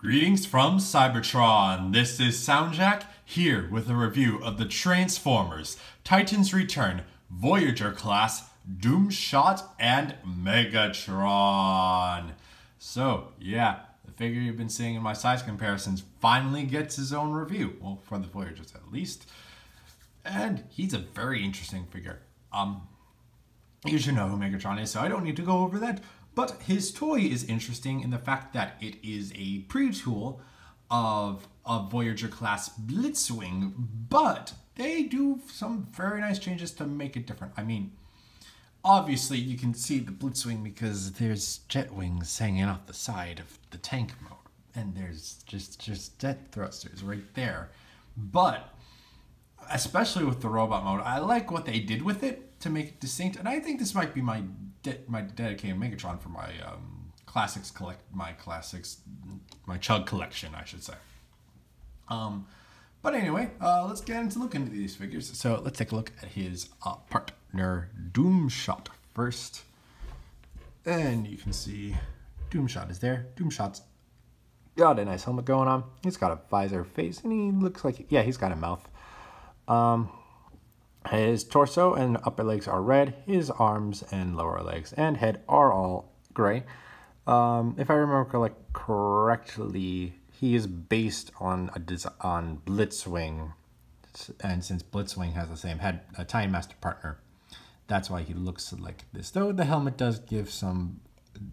Greetings from Cybertron. This is SoundJack here with a review of the Transformers, Titans Return, Voyager class, Doomshot, and Megatron. So, yeah, the figure you've been seeing in my size comparisons finally gets his own review. Well, for the Voyagers at least. And he's a very interesting figure. You should know who Megatron is, so I don't need to go over that. But his toy is interesting in the fact that it is a pre-tool of a Voyager class Blitzwing, but they do some very nice changes to make it different. I mean, obviously you can see the Blitzwing because there's jet wings hanging off the side of the tank mode, and there's just jet thrusters right there. But especially with the robot mode, I like what they did with it to make it distinct, and I think this might be my dedicated Megatron for my my Chug collection, I should say. But anyway, let's get into looking into these figures. So let's take a look at his partner Doomshot first, and you can see Doomshot is there. Doomshot's got a nice helmet going on. He's got a visor face, and he looks like, yeah, he's got a mouth. His torso and upper legs are red. His arms and lower legs and head are all gray. If I remember correctly, he is based on Blitzwing, and since Blitzwing has the same head, a Time Master partner, that's why he looks like this. Though the helmet does give some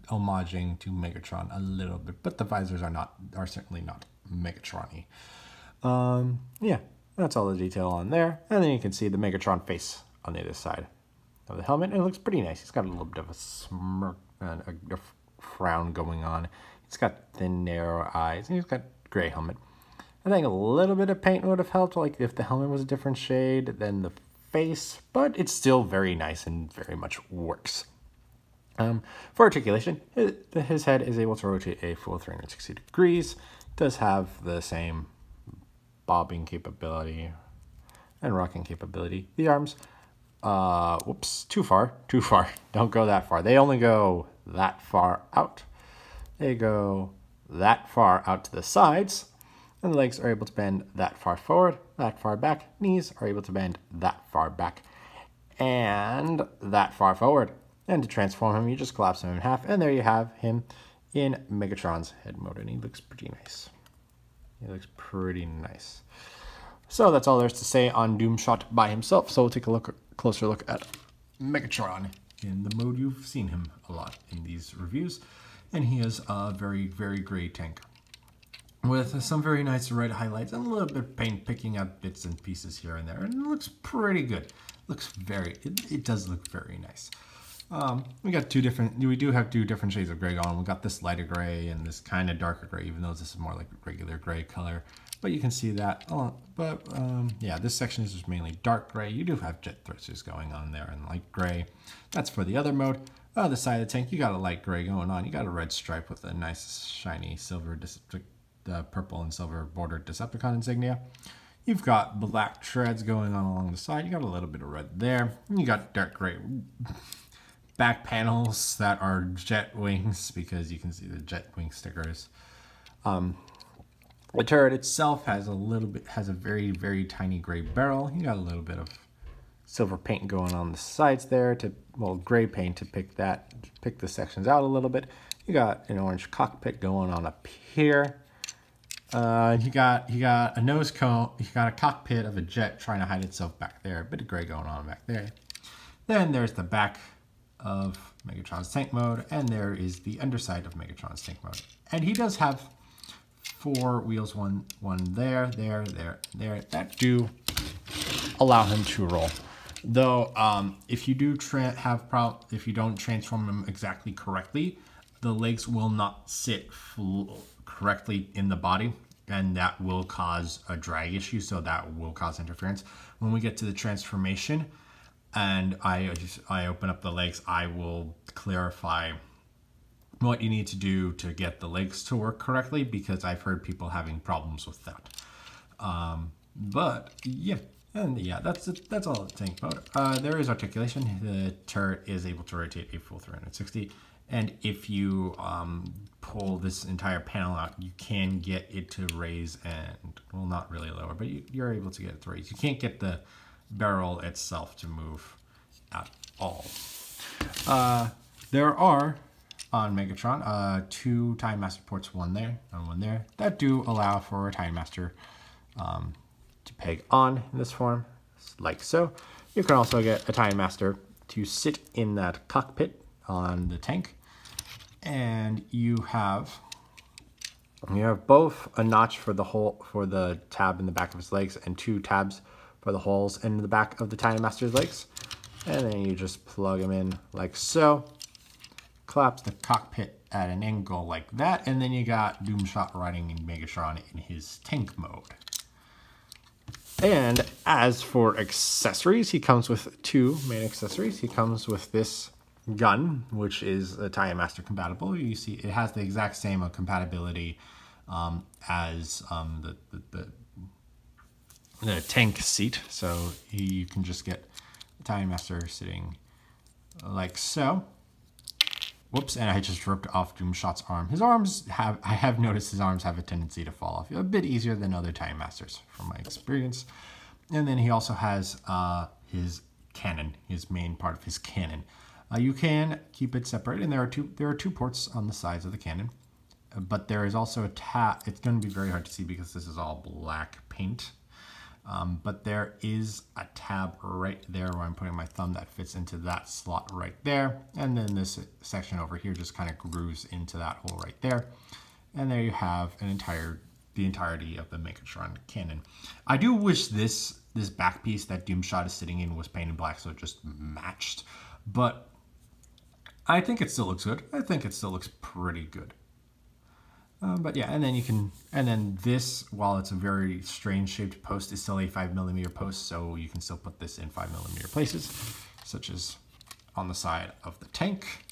homaging to Megatron a little bit, but the visors are certainly not Megatron-y. Yeah. That's all the detail on there. And then you can see the Megatron face on the other side of the helmet. And it looks pretty nice. He's got a little bit of a smirk and a frown going on. He's got thin, narrow eyes. And he's got gray helmet. I think a little bit of paint would have helped, like if the helmet was a different shade than the face. But it's still very nice and very much works. For articulation, his head is able to rotate a full 360 degrees. It does have the same bobbing capability and rocking capability. The arms, whoops, too far. Don't go that far. They only go that far out. They go that far out to the sides, and the legs are able to bend that far forward, that far back. Knees are able to bend that far back and that far forward. And to transform him, you just collapse him in half, and there you have him in Megatron's head mode, and he looks pretty nice. He looks pretty nice. So that's all there is to say on Doomshot by himself. So we'll take a closer look at Megatron in the mode you've seen him a lot in these reviews. And he is a very, very gray tank with some very nice red highlights and a little bit of paint picking out bits and pieces here and there. And it looks pretty good. It does look very nice. We do have two different shades of gray going on. We got this lighter gray and this kind of darker gray, even though this is more like regular gray color. But you can see that. Yeah, this section is just mainly dark gray. You do have jet thrusters going on there and light gray. That's for the other mode. The side of the tank, you got a light gray going on. You got a red stripe with a nice shiny silver, purple and silver bordered Decepticon insignia. You've got black treads going on along the side. You got a little bit of red there. And you got dark gray back panels that are jet wings, because you can see the jet wing stickers. The turret itself has a very, very tiny gray barrel. You got a little bit of silver paint going on the sides there gray paint to pick the sections out a little bit. You got an orange cockpit going on up here. You got a nose cone. You got a cockpit of a jet trying to hide itself back there. A bit of gray going on back there. Then there's the back of Megatron's tank mode, and there is the underside of Megatron's tank mode. And he does have 4 wheels, one there, that do allow him to roll. Though, if you don't transform him exactly correctly, the legs will not sit correctly in the body, and that will cause a drag issue, so that will cause interference. When we get to the transformation, and I open up the legs, I will clarify what you need to do to get the legs to work correctly, because I've heard people having problems with that. But yeah, and yeah, that's all the tank mode. There is articulation. The turret is able to rotate a full 360. And if you pull this entire panel out, you can get it to raise and, well, not really lower, but you're able to get it to raise. You can't get the barrel itself to move at all. There are, on Megatron, 2 Time Master ports, one there and one there, that do allow for a Time Master to peg on in this form, like so. You can also get a Time Master to sit in that cockpit on the tank. And you have both a notch for the hole for the tab in the back of his legs and 2 tabs for the holes in the back of the Time Master's legs. And then you just plug them in like so. Collapse the cockpit at an angle like that, and then you got Doomshot riding in Megatron in his tank mode. And as for accessories, he comes with 2 main accessories. He comes with this gun, which is a Time Master compatible. You see it has the exact same compatibility as the tank seat, so you can just get the Time Master sitting like so. Whoops, and I just ripped off Doomshot's arm. His arms I have noticed his arms have a tendency to fall off a bit easier than other Time Masters from my experience. And then he also has his cannon, his main part of his cannon. You can keep it separate, and there are two ports on the sides of the cannon, but there is also a tab. It's going to be very hard to see because this is all black paint, but there is a tab right there where I'm putting my thumb that fits into that slot right there, and then this section over here just kind of grooves into that hole right there, and there you have the entirety of the Megatron cannon. I do wish this back piece that Doomshot is sitting in was painted black so it just matched, but I think it still looks good. I think it still looks pretty good. But yeah, and then this, while it's a very strange shaped post, is still a 5mm post, so you can still put this in 5mm places, such as on the side of the tank.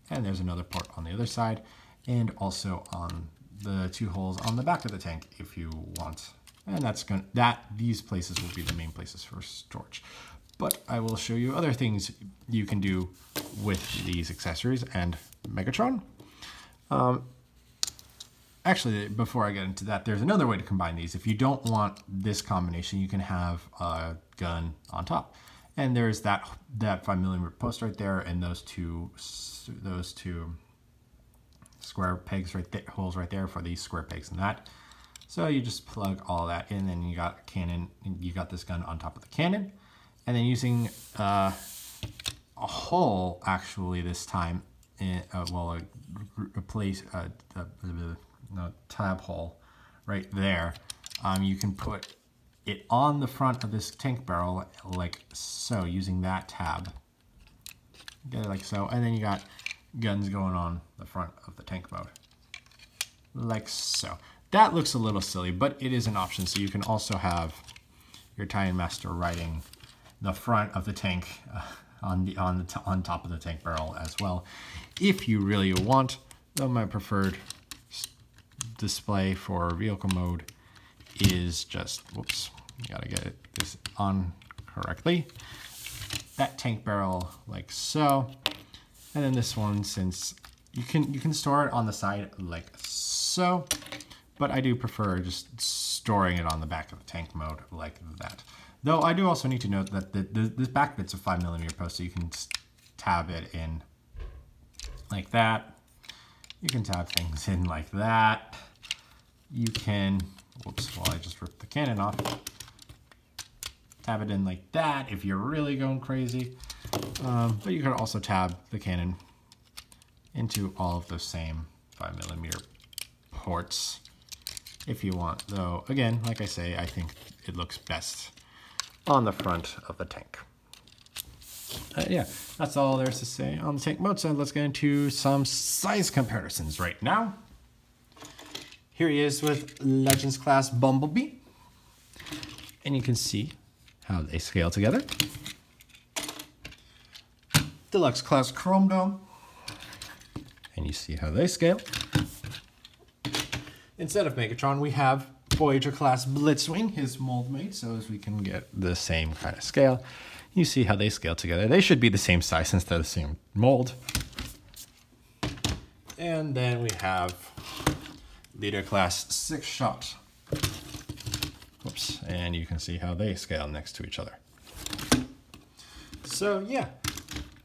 And there's another port on the other side, and also on the 2 holes on the back of the tank if you want. And these places will be the main places for storage. But I will show you other things you can do with these accessories and Megatron. Actually, before I get into that, there's another way to combine these. If you don't want this combination, you can have a gun on top. And there's that 5mm post right there, and those two square pegs right there, holes right there for these square pegs and that. So you just plug all that in, and you got a cannon, and you got this gun on top of the cannon. And then using a hole, actually this time, a tab hole right there, you can put it on the front of this tank barrel like so, using that tab. Get it like so, and then you got guns going on the front of the tank mode, like so. That looks a little silly, but it is an option. So you can also have your Time Master riding the front of the tank on top of the tank barrel as well, if you really want. Though my preferred display for vehicle mode is just, whoops, you gotta get this on correctly. That tank barrel like so, and then this one, since you can store it on the side like so, but I do prefer just storing it on the back of the tank mode like that. Though I do also need to note that this back bit's a 5mm post, so you can tab it in like that. You can tab things in like that. You can, whoops, well I just ripped the cannon off. Tab it in like that if you're really going crazy. But you can also tab the cannon into all of those same 5mm ports if you want. Though, again, like I say, I think it looks best on the front of the tank. Yeah, that's all there is to say on the tank mode. So let's get into some size comparisons right now. Here he is with Legends Class Bumblebee. And you can see how they scale together. Deluxe Class Chrome Dome. And you see how they scale. Instead of Megatron, we have Voyager Class Blitzwing, his mold mate, so as we can get the same kind of scale. You see how they scale together. They should be the same size since they're the same mold. And then we have Leader Class 6-shot. Whoops, and you can see how they scale next to each other. So yeah,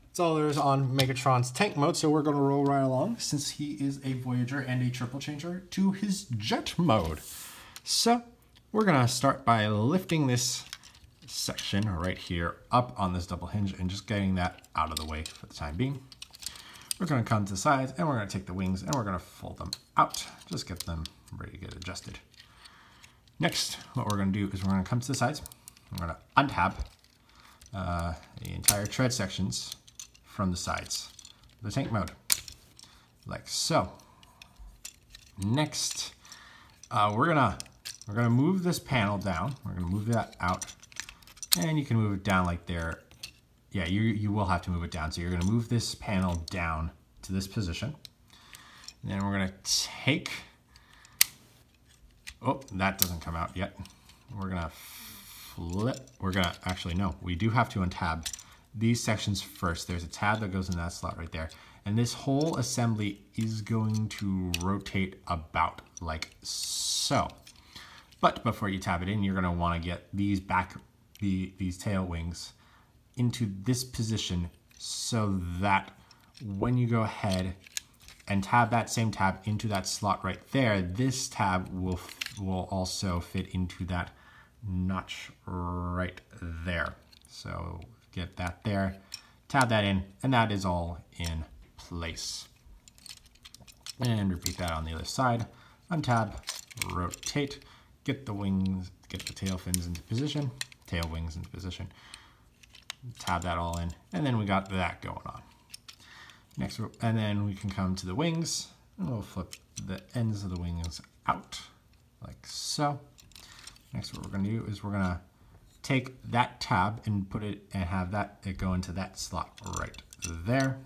that's all there is on Megatron's tank mode. So we're going to roll right along, since he is a Voyager and a triple changer, to his jet mode. So we're going to start by lifting this section right here up on this double hinge and just getting that out of the way for the time being. We're going to come to the sides and we're going to take the wings and we're going to fold them out. Just get them ready to get adjusted. Next, what we're going to do is we're going to come to the sides. We're going to untab the entire tread sections from the sides of the tank mode, like so. Next, we're gonna move this panel down. We're gonna move that out, and you can move it down like there. Yeah, you will have to move it down. So you're gonna move this panel down to this position. And then we're gonna take, oh, that doesn't come out yet. We're gonna flip, actually no, we do have to untab these sections first. There's a tab that goes in that slot right there. And this whole assembly is going to rotate about like so. But before you tab it in, you're gonna wanna get these these tail wings into this position so that when you go ahead and tab that same tab into that slot right there, this tab will also fit into that notch right there. So get that there, tab that in, and that is all in place. And repeat that on the other side. Untab, rotate, get the wings, get the tail fins into position, tail wings into position. Tab that all in, and then we got that going on. Next, and then we can come to the wings, and we'll flip the ends of the wings out, like so. Next, what we're gonna do is we're gonna take that tab and put it, and have it go into that slot right there,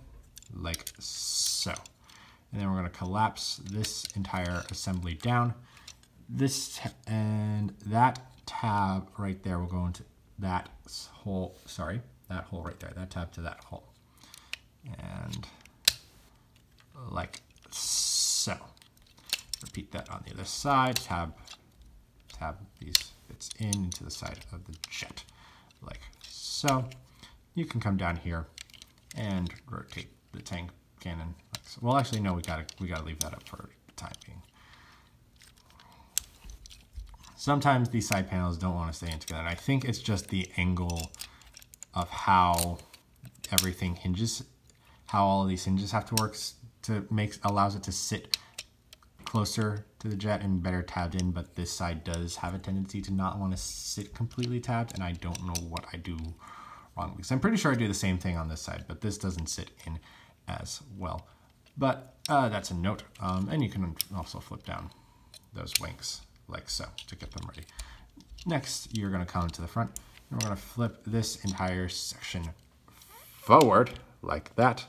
like so. And then we're gonna collapse this entire assembly down. And that tab right there will go into that hole, that hole right there, that tab to that hole. And like so. Repeat that on the other side, tab these bits into the side of the jet, like so. You can come down here and rotate the tank cannon. Like so. Well, actually, no, we gotta leave that up for the time being. Sometimes these side panels don't want to stay in together, and I think it's just the angle of how everything hinges, how all of these hinges have to work to allows it to sit closer to the jet and better tabbed in, but this side does have a tendency to not want to sit completely tabbed, and I don't know what I do wrong, because I'm pretty sure I do the same thing on this side, but this doesn't sit in as well. But that's a note, and you can also flip down those wings like so to get them ready. Next, you're going to come to the front, and we're going to flip this entire section forward like that.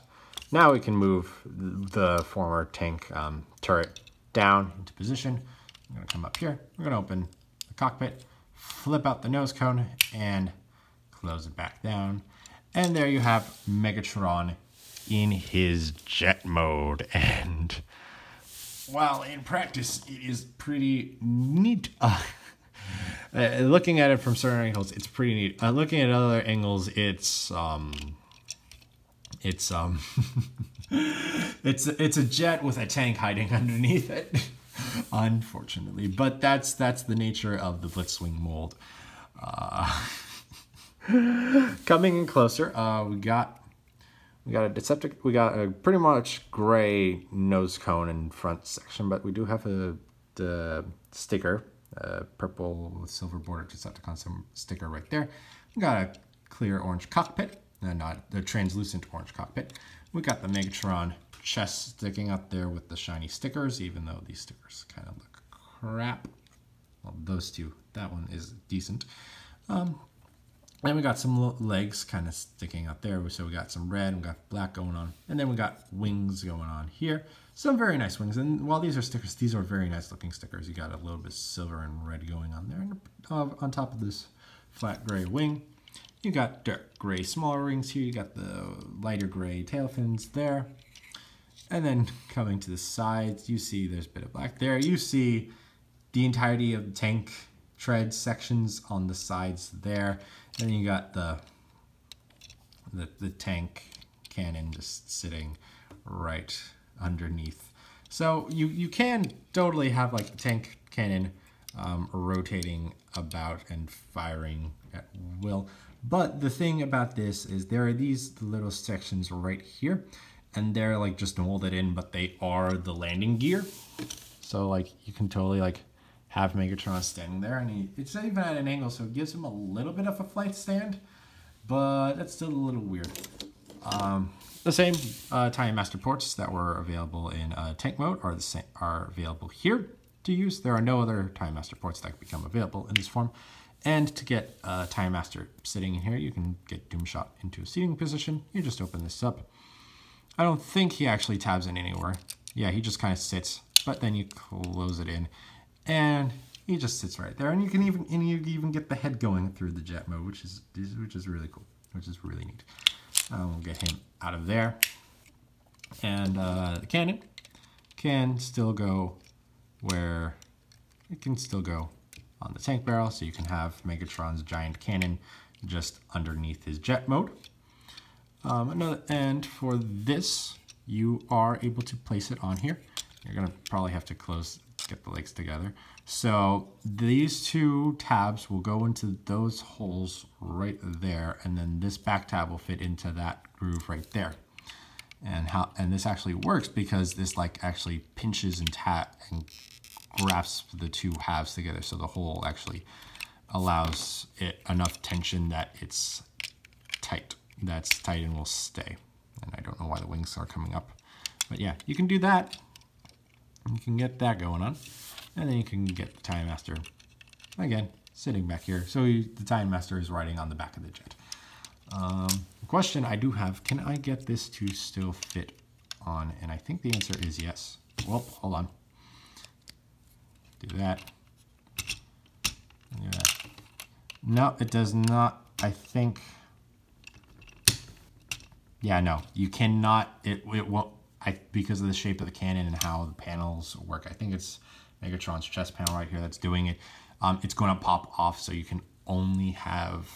Now we can move the former tank turret down into position. I'm going to come up here. We're going to open the cockpit, flip out the nose cone, and close it back down. And there you have Megatron in his jet mode. And while in practice, it is pretty neat. Looking at it from certain angles, it's pretty neat. Looking at other angles, it's a jet with a tank hiding underneath it, unfortunately. But that's the nature of the Blitzwing mold. Coming in closer, we got a Decepticon. We got a pretty much gray nose cone in front section, but we do have the sticker, purple with silver border Decepticon sticker right there. We got a clear orange cockpit, not the translucent orange cockpit. We got the Megatron chest sticking up there with the shiny stickers, even though these stickers kind of look crap. Well, those two, that one is decent. And we got some legs kind of sticking up there. So we got some red, we got black going on. And then we got wings going on here. Some very nice wings. And while these are stickers, these are very nice looking stickers. You got a little bit of silver and red going on there. And on top of this flat gray wing, you got dark gray smaller wings here. You got the lighter gray tail fins there. And then coming to the sides, you see there's a bit of black there. You see the entirety of the tank tread sections on the sides there. And then you got the tank cannon just sitting right underneath. So you can totally have like the tank cannon rotating about and firing at will. But the thing about this is there are these little sections right here, and they're like just molded in, but they are the landing gear. So like you can totally like have Megatron standing there, and it's not even at an angle, so it gives him a little bit of a flight stand, but that's still a little weird. The same Time Master ports that were available in tank mode are available here to use. There are no other Time Master ports that become available in this form. And to get Time Master sitting in here, you can get Doomshot into a seating position. You just open this up. I don't think he actually tabs in anywhere. Yeah, he just kind of sits, but then you close it in, and he just sits right there. And you can even get the head going through the jet mode, which is really cool, which is really neat. We'll get him out of there, and the cannon can still go where it can still go on the tank barrel, so you can have Megatron's giant cannon just underneath his jet mode. And for this, you are able to place it on here. You're gonna probably have to get the legs together. So these two tabs will go into those holes right there, and then this back tab will fit into that groove right there. And this actually works because this like actually pinches and grasps the two halves together, so the hole actually allows it enough tension that it's tight. That's tight and will stay. And I don't know why the wings are coming up, but yeah, you can do that. You can get that going on, and then you can get the Time Master again sitting back here. So the Time Master is riding on the back of the jet. The question I do have: can I get this to still fit on? And I think the answer is yes. Well, hold on. Do that. Do that. No, it does not. I think. Yeah, no, you cannot. It won't. Because of the shape of the cannon and how the panels work. I think it's Megatron's chest panel right here that's doing it. It's going to pop off, so you can only have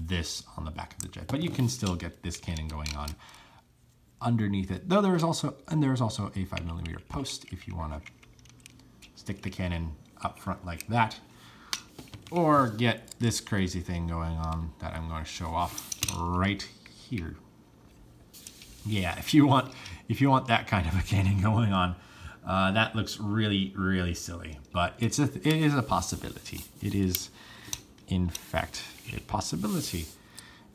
this on the back of the jet. But you can still get this cannon going on underneath it. Though there is also a 5mm post if you want to stick the cannon up front like that, or get this crazy thing going on that I'm going to show off right here. Yeah, if you want that kind of a cannon going on, that looks really, really silly, but it is a possibility. It is, in fact, a possibility.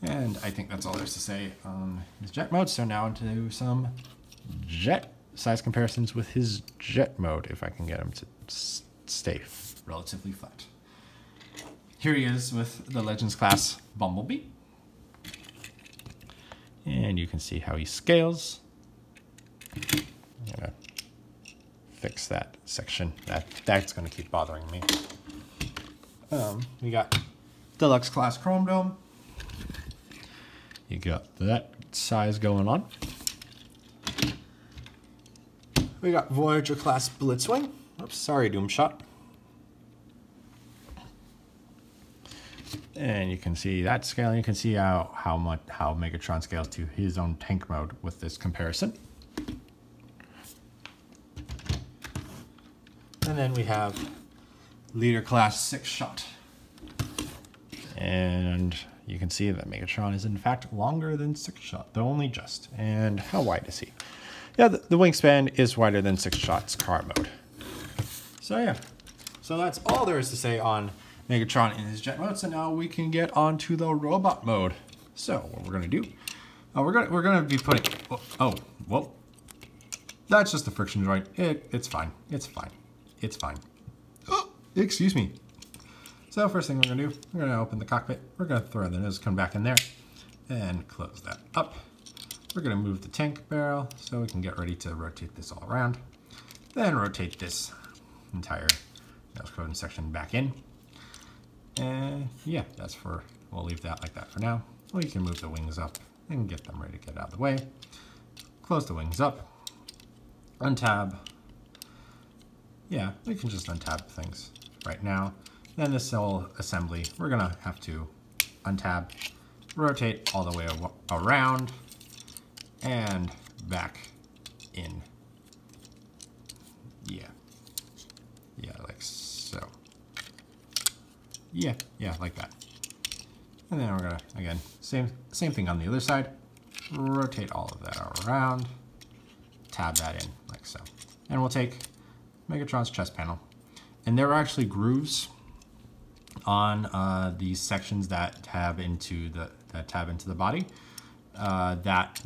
And I think that's all there's to say on his jet mode. So now into some jet size comparisons with his jet mode, if I can get him to stay relatively flat. Here he is with the Legends class Bumblebee. And you can see how he scales. I'm gonna fix that section. That's gonna keep bothering me. We got Deluxe class Chrome Dome. You got that size going on. We got Voyager class Blitzwing. Oops, sorry, Doomshot. And you can see that scale. You can see how Megatron scales to his own tank mode with this comparison. And then we have Leader class 6-shot. And you can see that Megatron is in fact longer than 6-shot, though only just. And how wide is he? Yeah, the wingspan is wider than 6-shot's car mode. So yeah, so that's all there is to say on Megatron in his jet mode. So now we can get on to the robot mode. So what we're gonna do, we're gonna be putting, well, that's just the friction joint. It's fine. Oh, excuse me. So first thing we're gonna do, we're gonna open the cockpit. We're gonna throw the nose cone back in there and close that up. We're gonna move the tank barrel so we can get ready to rotate this all around. Then rotate this entire nose cone section back in. And yeah, we'll leave that like that for now. We can move the wings up and get them ready to get out of the way. Close the wings up. untab. Yeah, we can just untab things right now. Then this whole assembly, we're gonna have to untab, rotate all the way around and back in. Yeah, like so. Yeah, like that. And then we're gonna, again, same thing on the other side. Rotate all of that around, tab that in like so. And we'll take Megatron's chest panel. And there are actually grooves on these sections that tab into the body that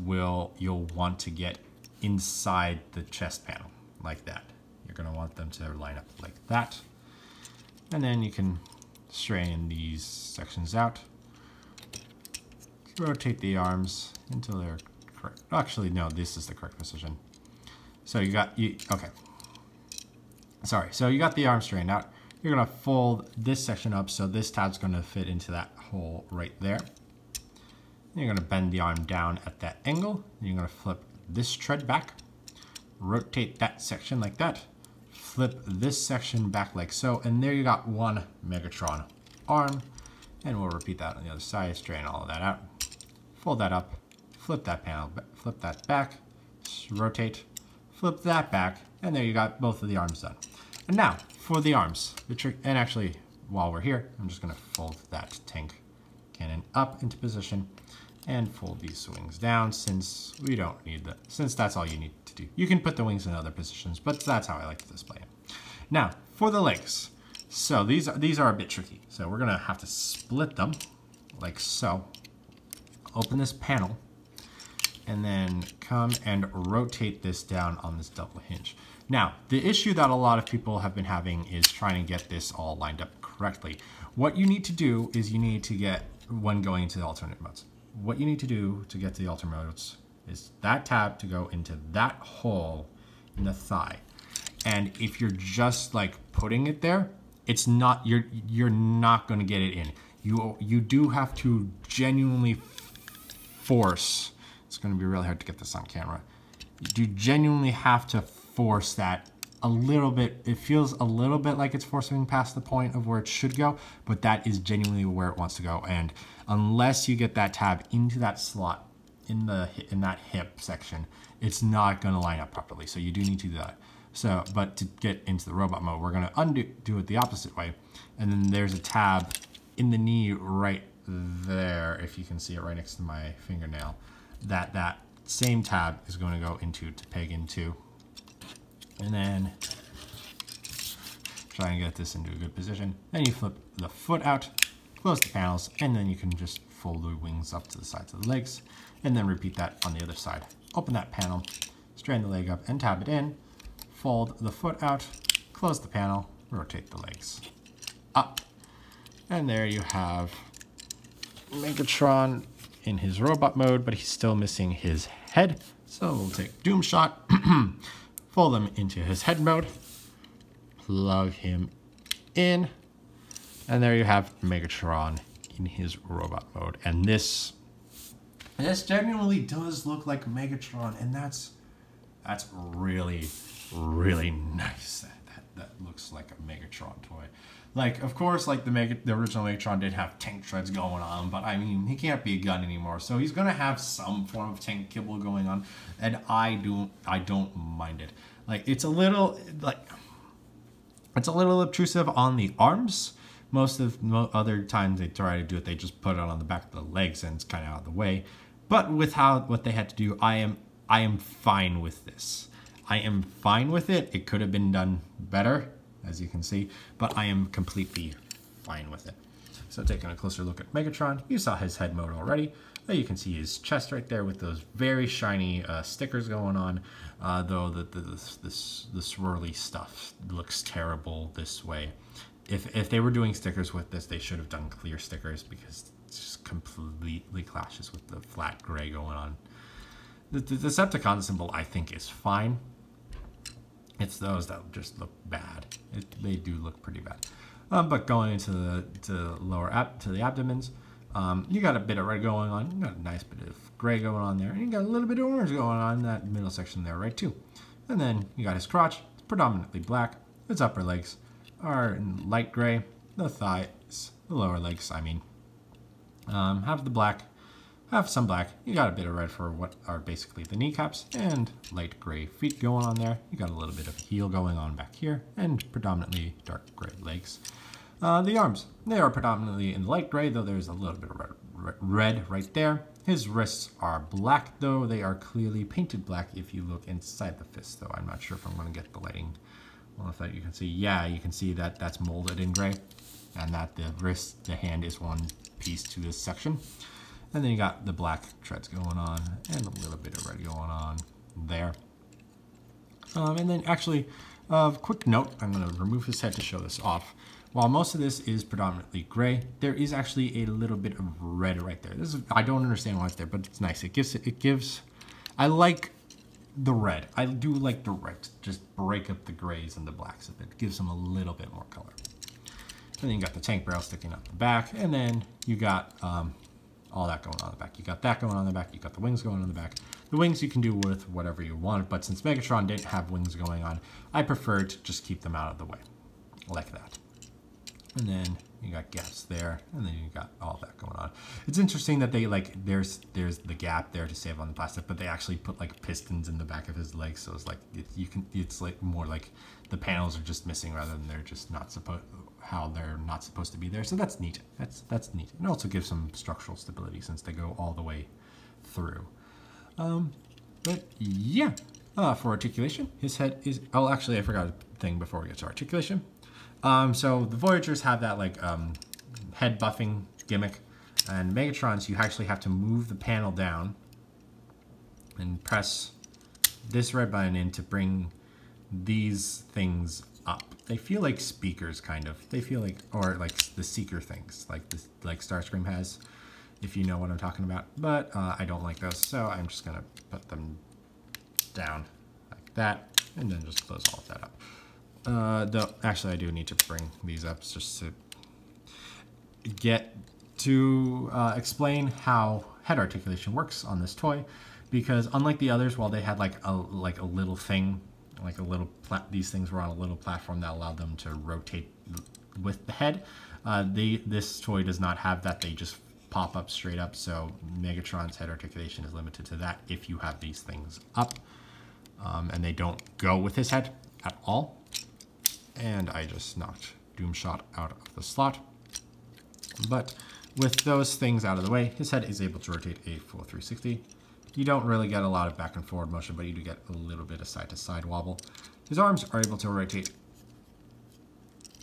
you'll want to get inside the chest panel like that. You're going to want them to line up like that. And then you can straighten these sections out. Rotate the arms until they're correct. Actually, no, this is the correct position. So okay. Sorry, so you got the arm straightened out. You're gonna fold this section up so this tab's gonna fit into that hole right there. You're gonna bend the arm down at that angle. You're gonna flip this tread back, rotate that section like that, flip this section back like so, and there you got one Megatron arm. And we'll repeat that on the other side, straighten all of that out. Fold that up, flip that panel, flip that back, rotate, flip that back, and there you got both of the arms done. And now for the arms, and actually while we're here, I'm just gonna fold that tank cannon up into position and fold these wings down since we don't need since that's all you need to do. You can put the wings in other positions, but that's how I like to display it. Now for the legs. So these are a bit tricky. So we're gonna have to split them like so. Open this panel and then come and rotate this down on this double hinge. Now, the issue that a lot of people have been having is trying to get this all lined up correctly. What you need to do is you need to get, when going into the alternate modes, what you need to do to get to the alternate modes is that tab to go into that hole in the thigh. And if you're just like putting it there, it's not, you're not gonna get it in. You do have to genuinely force. It's going to be really hard to get this on camera. You do genuinely have to force that a little bit. It feels a little bit like it's forcing past the point of where it should go, but that is genuinely where it wants to go. And unless you get that tab into that slot in that hip section, it's not going to line up properly. So you do need to do that. So, but to get into the robot mode, we're going to do it the opposite way. And then there's a tab in the knee right there, if you can see it right next to my fingernail, that same tab is going to go into to peg into, and then try and get this into a good position. Then you flip the foot out, close the panels, and then you can just fold the wings up to the sides of the legs, and then repeat that on the other side. Open that panel, straighten the leg up and tab it in, fold the foot out, close the panel, rotate the legs up, and there you have Megatron in his robot mode, but he's still missing his head. So we'll take Doomshot, fold him into his head mode, plug him in, and there you have Megatron in his robot mode. And this genuinely does look like Megatron, and that's really, really nice. That looks like a Megatron toy. Like, of course, like the original Megatron did have tank treads going on, but I mean, he can't be a gun anymore, so he's gonna have some form of tank kibble going on, and I don't mind it. Like, it's a little obtrusive on the arms. Most other times they try to do it, they just put it on the back of the legs, and it's kind of out of the way. But with what they had to do, I am fine with this. I am fine with it. It could have been done better, as you can see, but I am completely fine with it. So taking a closer look at Megatron, you saw his head mode already. You can see his chest right there with those very shiny stickers going on, though the swirly stuff looks terrible this way. If they were doing stickers with this, they should have done clear stickers because it just completely clashes with the flat gray going on. The Decepticon symbol, I think, is fine. It's those that just look bad. They do look pretty bad. But going into the abdomens, you got a bit of red going on. You got a nice bit of gray going on there, and you got a little bit of orange going on in that middle section there, right too. And then you got his crotch, it's predominantly black. His upper legs are in light gray. The thighs, the lower legs, I mean, have the black, have some black. You got a bit of red for what are basically the kneecaps, and light gray feet going on there. You got a little bit of heel going on back here, and predominantly dark gray legs. The arms, they are predominantly in light gray, though there's a little bit of red right there. His wrists are black, though they are clearly painted black if you look inside the fist, though I'm not sure if I'm going to get the lighting. Well, if you can see, yeah, you can see that that's molded in gray, and that the wrist, the hand is one piece to this section. And then you got the black treads going on, and a little bit of red going on there. And then actually, quick note, I'm going to remove his head to show this off. While most of this is predominantly gray, there is actually a little bit of red right there. This is, I don't understand why it's there, but it's nice. It gives, I like the red. I do like the red to just break up the grays and the blacks a bit. It gives them a little bit more color. And then you got the tank barrel sticking out the back, and then you got all that going on the back. You got that going on the back, you got the wings going on the back. The wings you can do with whatever you want, but since Megatron didn't have wings going on, I preferred to just keep them out of the way, like that. And then you got gaps there, and then you got all that going on. It's interesting that they there's the gap there to save on the plastic, but they actually put like pistons in the back of his legs, so it's like it's like more like the panels are just missing rather than they're just not supposed how they're not supposed to be there. So that's neat. That's neat. And also gives some structural stability since they go all the way through. But yeah, for articulation, his head is. Oh, actually, I forgot a thing before we get to articulation. So the Voyagers have that like head buffing gimmick, and Megatron's you actually have to move the panel down and press this red button in to bring these things up. They feel like speakers, kind of. They feel like, or like the seeker things, like this, like Starscream has, if you know what I'm talking about. But I don't like those, so I'm just gonna put them down like that, and then just close all of that up. Though, actually, I do need to bring these up just to get to explain how head articulation works on this toy, because unlike the others, while they had like a little thing, like a little these things were on a little platform that allowed them to rotate with the head. This toy does not have that. They just pop up straight up. So Megatron's head articulation is limited to that if you have these things up, and they don't go with his head at all. And I just knocked Doomshot out of the slot. But with those things out of the way, his head is able to rotate a full 360. You don't really get a lot of back and forward motion, but you do get a little bit of side to side wobble. His arms are able to rotate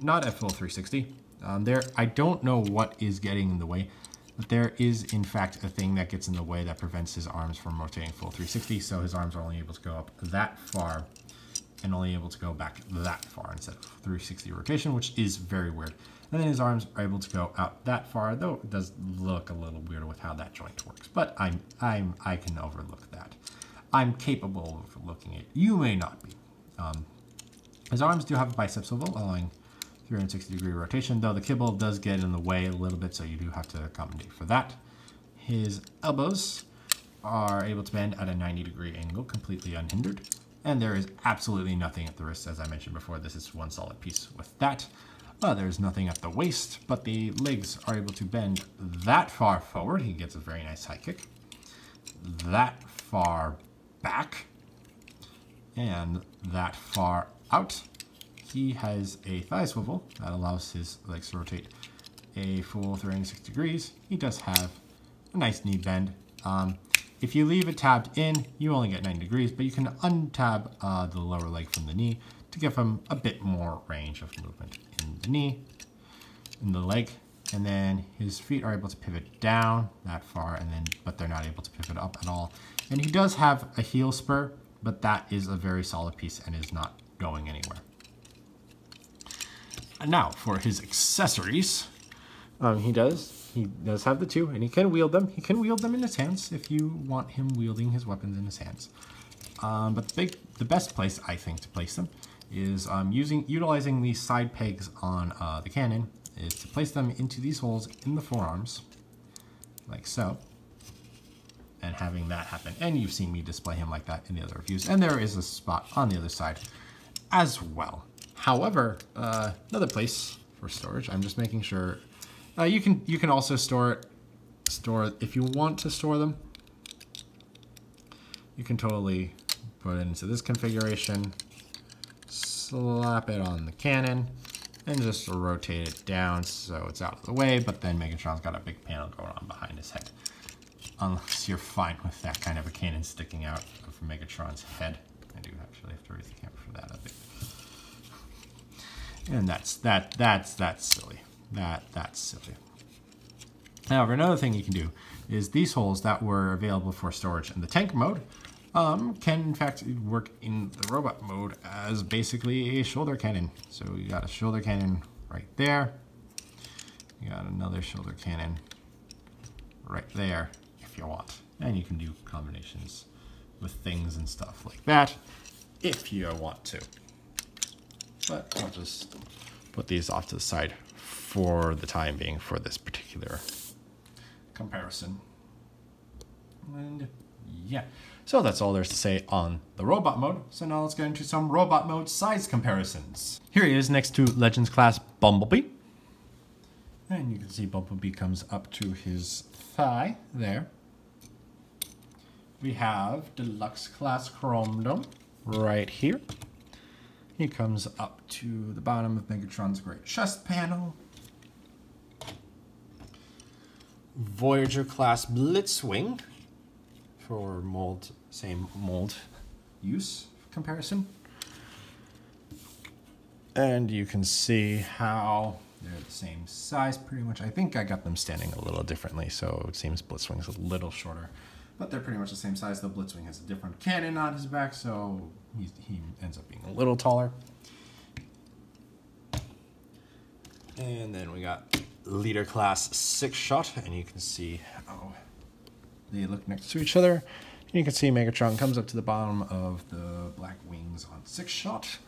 not at full 360. I don't know what is getting in the way, but there is in fact a thing that gets in the way that prevents his arms from rotating full 360. So his arms are only able to go up that far and only able to go back that far instead of 360 rotation, which is very weird. And then his arms are able to go out that far, though it does look a little weird with how that joint works. But I can overlook that. I'm capable of looking at it. You may not be. His arms do have a bicep swivel, allowing 360-degree rotation, though the kibble does get in the way a little bit, so you do have to accommodate for that. His elbows are able to bend at a 90-degree angle, completely unhindered. And there is absolutely nothing at the wrist, as I mentioned before. This is one solid piece with that. There's nothing at the waist, but the legs are able to bend that far forward. He gets a very nice high kick. That far back. And that far out. He has a thigh swivel that allows his legs to rotate a full 360 degrees. He does have a nice knee bend. If you leave it tabbed in, you only get 90 degrees, but you can untab the lower leg from the knee to give him a bit more range of movement in the knee, in the leg. And then his feet are able to pivot down that far, but they're not able to pivot up at all. And he does have a heel spur, but that is a very solid piece and is not going anywhere. And now for his accessories. He does have the two, and he can wield them. He can wield them in his hands if you want him wielding his weapons in his hands. But the best place, I think, to place them is utilizing these side pegs on the cannon, is to place them into these holes in the forearms, like so. and having that happen. And you've seen me display him like that in the other reviews. And there is a spot on the other side as well. However, another place for storage, I'm just making sure, you can also store if you want to store them. You can totally put it into this configuration, slap it on the cannon, and just rotate it down so it's out of the way, but then Megatron's got a big panel going on behind his head. Unless you're fine with that kind of a cannon sticking out of Megatron's head. I do actually have to raise the camera for that, I think. And that's silly. That's silly. However, another thing you can do is these holes that were available for storage in the tank mode can in fact work in the robot mode as basically a shoulder cannon. So you got a shoulder cannon right there. You got another shoulder cannon right there if you want. And you can do combinations with things and stuff like that if you want to. But I'll just put these off to the side for the time being for this particular comparison. And yeah, so that's all there's to say on the robot mode. So now let's get into some robot mode size comparisons. Here he is next to Legends class Bumblebee. And you can see Bumblebee comes up to his thigh there. We have Deluxe class Chrome Dome right here. He comes up to the bottom of Megatron's great chest panel. Voyager class Blitzwing for same mold use comparison. And you can see how they're the same size pretty much. I think I got them standing a little differently, so it seems Blitzwing's a little shorter. But they're pretty much the same size. The Blitzwing has a different cannon on his back, so he ends up being a little taller. And then we got Leader class 6-shot, and you can see how they look next to each other. And you can see Megatron comes up to the bottom of the black wings on 6-shot.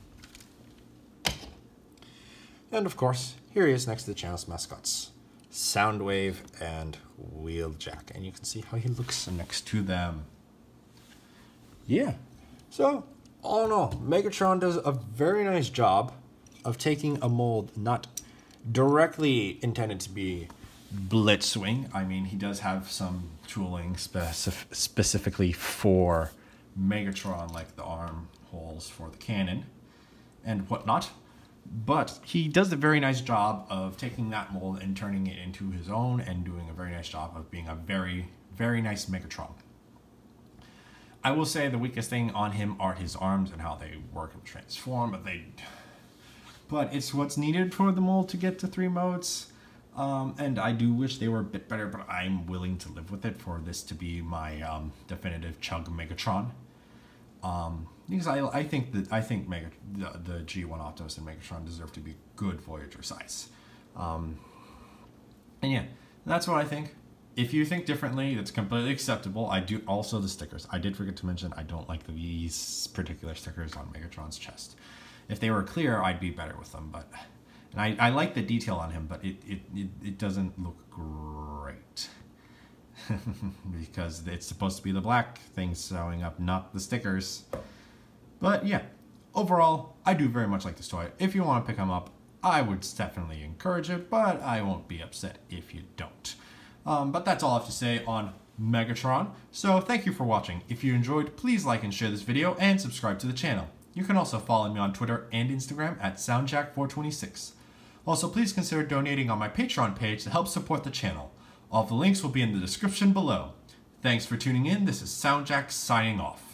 And of course, here he is next to the channel's mascots, Soundwave and Wheeljack. And you can see how he looks next to them. Yeah. So, all in all, Megatron does a very nice job of taking a mold not directly intended to be Blitzwing. I mean, he does have some tooling specifically for Megatron, like the arm holes for the cannon and whatnot. But he does a very nice job of taking that mold and turning it into his own and doing a very nice job of being a very, very nice Megatron. I will say the weakest thing on him are his arms and how they work and transform, but it's what's needed for the mold to get to 3 modes. And I do wish they were a bit better, but I'm willing to live with it for this to be my definitive chug Megatron. Because I think the G1 Optimus and Megatron deserve to be good Voyager size. And yeah, that's what I think. If you think differently, it's completely acceptable. I do also the stickers. I did forget to mention I don't like these particular stickers on Megatron's chest. If they were clear, I'd be better with them. But and I like the detail on him, but it doesn't look great. Because it's supposed to be the black thing showing up, not the stickers. But yeah, overall, I do very much like this toy. If you want to pick him up, I would definitely encourage it, but I won't be upset if you don't. But that's all I have to say on Megatron. So thank you for watching. If you enjoyed, please like and share this video and subscribe to the channel. You can also follow me on Twitter and Instagram at SoundJack426. Also, please consider donating on my Patreon page to help support the channel. All of the links will be in the description below. Thanks for tuning in. This is SoundJack's signing off.